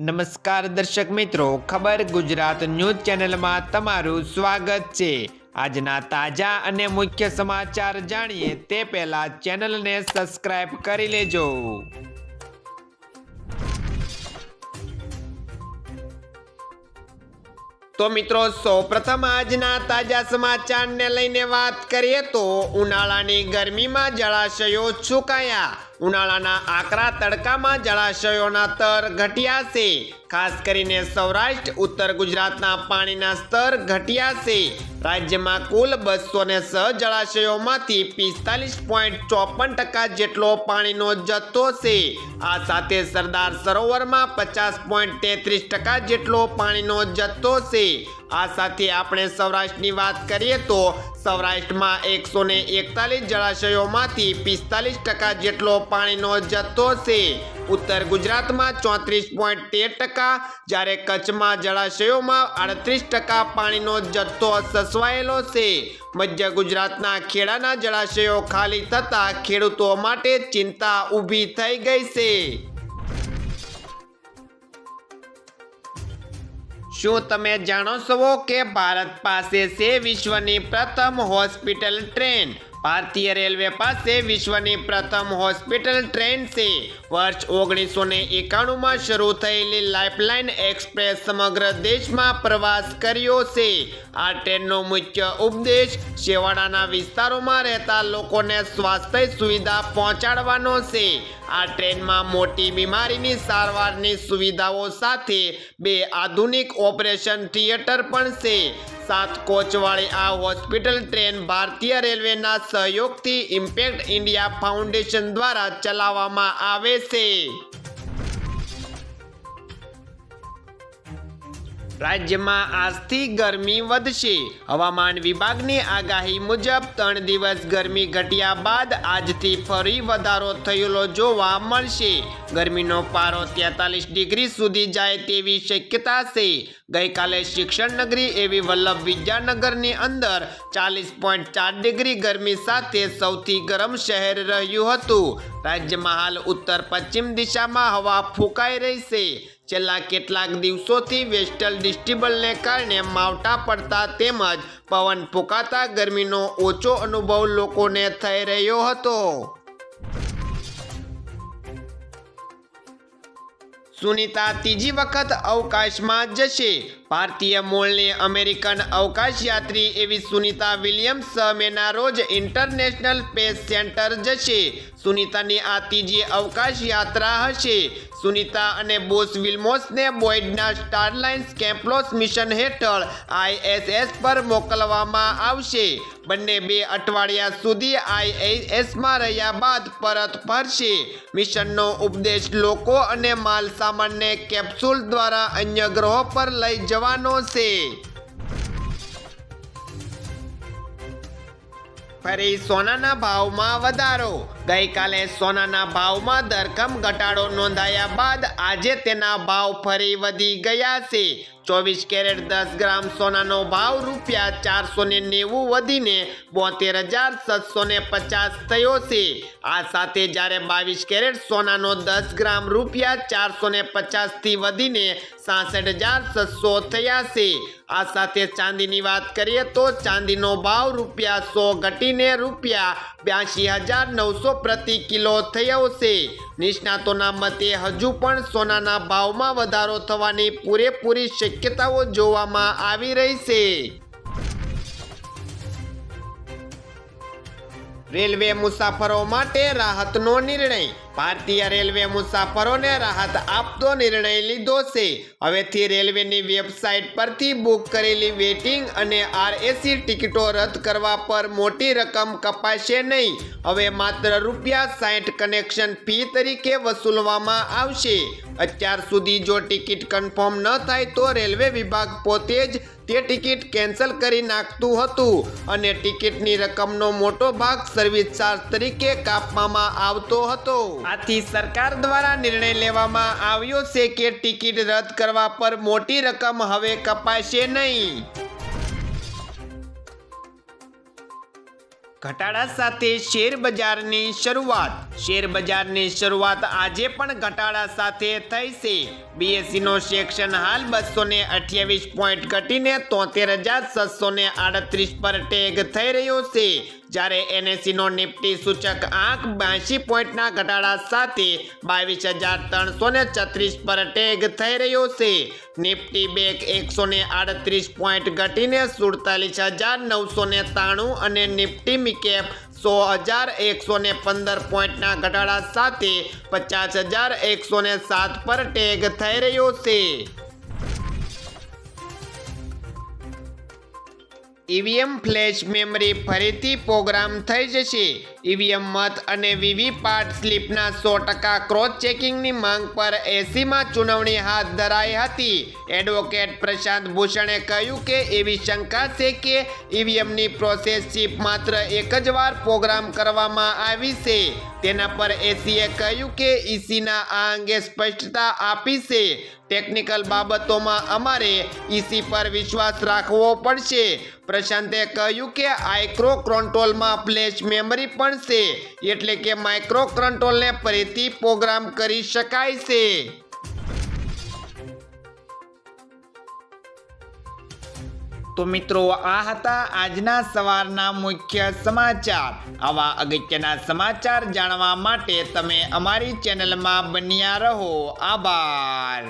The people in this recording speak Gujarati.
નમસ્કાર દર્શક મિત્રો, ખબર ગુજરાત ન્યૂઝ ચેનલમાં તમારું સ્વાગત છે। આજના તાજા અને મુખ્ય સમાચાર જાણીએ તે પહેલા ચેનલને સબસ્ક્રાઇબ કરી લેજો। તો મિત્રો, સૌપ્રથમ આજના તાજા સમાચારને લઈને વાત કરીએ તો ઉનાળાની ગરમીમાં જળાશયો સુકાયા। ઉનાળાના આકરા તડકામાં જળાશયોના તર ઘટ્યા છે। ખાસ કરીને સૌરાષ્ટ્ર ઉત્તર ગુજરાતના પાણીના સ્તર ઘટ્યા છે। રાજ્યમાં કુલ 206 જળાશયોમાંથી 45.54% જેટલો પાણીનો જથ્થો છે। આ સાથે સરદાર સરોવરમાં 50.33% જેટલો પાણીનો જથ્થો છે। આ સાથે આપણે સૌરાષ્ટ્રની વાત કરીએ તો સૌરાષ્ટ્રમાં 141 જળાશયોમાંથી 45% જેટલો પાણીનો જથ્થો છે। ઉત્તર ગુજરાતમાં 34.13%, જ્યારે કચ્છમાં જળાશયોમાં 38% પાણીનો જથ્થો સચવાયેલો છે। મધ્ય ગુજરાતના ખેડાના જળાશયો ખાલી થતાં ખેડૂતો માટે ચિંતા ઊભી થઈ ગઈ છે। શું તમે જાણો છો કે ભારત પાસે છે વિશ્વની પ્રથમ હોસ્પિટલ ટ્રેન? ભારતીય રેલવે પાસે વિશ્વની પ્રથમ હોસ્પિટલ ટ્રેન છે। વર્ષ 1991માં શરૂ થયેલી લાઇફલાઇન એક્સપ્રેસ સમગ્ર દેશમાં પ્રવાસ કર્યો છે। આ ટ્રેનનો મુખ્ય ઉદ્દેશ છેવાડાના વિસ્તારોમાં રહેતા લોકોને સ્વાસ્થ્ય સુવિધા પહોંચાડવાનો છે। આ ટ્રેનમાં મોટી બીમારીની સારવારની સુવિધાઓ સાથે 2 આધુનિક ઓપરેશન થિયેટર પણ છે। 7 કોચવાળી આ હોસ્પિટલ ટ્રેન ભારતીય રેલવેના સહયોગથી ઇમ્પેક્ટ ઇન્ડિયા ફાઉન્ડેશન દ્વારા ચલાવવામાં આવે છે। રાજ્યમાં આજથી ગરમી વધશે। હવામાન વિભાગની આગાહી મુજબ 3 દિવસ ગરમી ઘટ્યા બાદ આજથી ફરી વધારો થયેલો જોવા મળશે। ગરમીનો પારો 43 ડિગ્રી સુધી જાય તેવી શક્યતા છે। ગઈકાલે શિક્ષણ નગરી એવી વલ્લભ વિદ્યાનગરની અંદર 40.4 ડિગ્રી ગરમી સાથે સૌથી ગરમ શહેર રહ્યું હતું। રાજ્યમાં હાલ ઉત્તર પશ્ચિમ દિશામાં હવા ફૂંકાઈ રહી છે। છેલ્લા કેટલાક દિવસોથી વેસ્ટર્ન ડિસ્ટર્બન્સને કારણે માવઠા પડતા તેમજ પવન ફૂંકાતા ગરમીનો ઓછો અનુભવ લોકોને થઈ રહ્યો હતો। સુનીતા ત્રીજી વખત અવકાશમાં જશે। ભારતીય મૂળની અમેરિકન અવકાશયાત્રી એવી સુનીતા વિલિયમ્સ 6 મેના રોજ ઇન્ટરનેશનલ સ્પેસ સેન્ટર જશે। સુનીતાની આ ત્રીજી અવકાશ યાત્રા હશે। સુનીતા અને બોસ વિલ્મોસને બોયડના સ્ટારલાઇન્સ કેપ્લોસ મિશન હેઠળ ISS પર મોકલવામાં આવશે। બંને 2 અઠવાડિયા સુધી ISSમાં રહ્યા બાદ પરત ફરશે। મિશનનો ઉદ્દેશ લોકો અને માલ સામાનને કેપ્સ્યુલ દ્વારા અન્ય ગ્રહો પર લઈ જવાનો છે। ફરી સોનાના ભાવમાં વધારો। ગઈકાલે સોનાના ભાવમાં ધરખમ ઘટાડો નોંધાયા બાદ આજે તેના ભાવ ફરી વધી ગયા છે। 24 કેરેટ 10 ગ્રામ સોનાનો ભાવ ₹490 વધીને 72,750 થયો છે। આ સાથે જ્યારે 22 કેરેટ સોનાનો 10 ગ્રામ ₹450 થી વધીને 66,600 થયા છે। આ સાથે ચાંદીની વાત કરીએ તો ચાંદીનો ભાવ ₹100 ઘટીને ₹82,900 પ્રતિ કિલો થયો છે। નિષ્ણાતોના મતે હજુ પણ સોનાના ભાવમાં વધારો થવાની પૂરેપૂરી શક્યતાઓ જોવામાં આવી રહી છે। રેલવે મુસાફરો માટે રાહતનો નિર્ણય। ભારતીય રેલવે મુસાફરોને રાહત આપતો નિર્ણય લીધો છે। હવેથી રેલવેની વેબસાઇટ પરથી બુક કરેલી વેઇટિંગ અને RAC ટિકિટો રદ કરવા પર મોટી રકમ કપાશે નહીં। હવે માત્ર ₹60 કનેક્શન ફી તરીકે વસૂલવામાં આવશે। અત્યાર સુધી જો ટિકિટ કન્ફર્મ ન થાય તો રેલવે વિભાગ પોતે જ તે ટિકિટ કેન્સલ કરી નાખતું હતું અને ટિકિટની રકમનો મોટો ભાગ સર્વિસ ચાર્જ તરીકે કાપવામાં આવતો હતો। આથી સરકાર દ્વારા નિર્ણય લેવામાં આવ્યો છે કે ટિકિટ રદ કરવા પર મોટી રકમ હવે કપાશે નહીં। ઘટાડા સાથે શેર બજારની શરૂઆત આજે પણ ઘટાડા સાથે થઈ છે। બીએસસીનો સેક્શન હાલ 228 પોઈન્ટ ઘટીને 73,738 પર ટેગ થઈ રહ્યો છે, જ્યારે એનએસસીનો નિફ્ટી સૂચક આંક 82 પોઈન્ટના ઘટાડા સાથે 22,336 પર ટેગ થઈ રહ્યો છે। નિફ્ટી બેંક 138 પોઈન્ટ ઘટીને 47,993 અને નિફ્ટી મિકેપ 100,115 પોઈન્ટના ઘટાડા સાથે 50,107 પર ટેગ થઈ રહ્યો છે। ઈવીએમ ફ્લેશ મેમરી ફરીથી પ્રોગ્રામ થઈ જશે। ઈવીએમ મત અને વીવીપેટ સ્લીપના 100% ક્રોસ ચેકિંગની માંગ પર એસીમાં સુનાવણી હાથ ધરાઈ હતી। એડવોકેટ પ્રશાંત ભૂષણે કહ્યું કે એવી શંકા છે કે ઈવીએમની પ્રોસેસ ચિપ માત્ર એક જ વાર પ્રોગ્રામ કરવામાં આવી છે। તેના પર એસીએ કહ્યું કે ઈસીના આ અંગે સ્પષ્ટતા આપી છે। ટેકનિકલ બાબતોમાં અમારે ઈસી પર વિશ્વાસ રાખવો પડશે। પ્રશાંતે કહ્યું કે માઇક્રો કંટ્રોલમાં ફ્લેશ મેમરી પણ છે, એટલે કે માઇક્રો કંટ્રોલને ફરીથી પ્રોગ્રામ કરી શકાય છે। તો મિત્રો, આ હતા આજના સવારના મુખ્ય સમાચાર। આવા અગત્યના સમાચાર જાણવા માટે તમે અમારી ચેનલમાં બન્યા રહો। આભાર।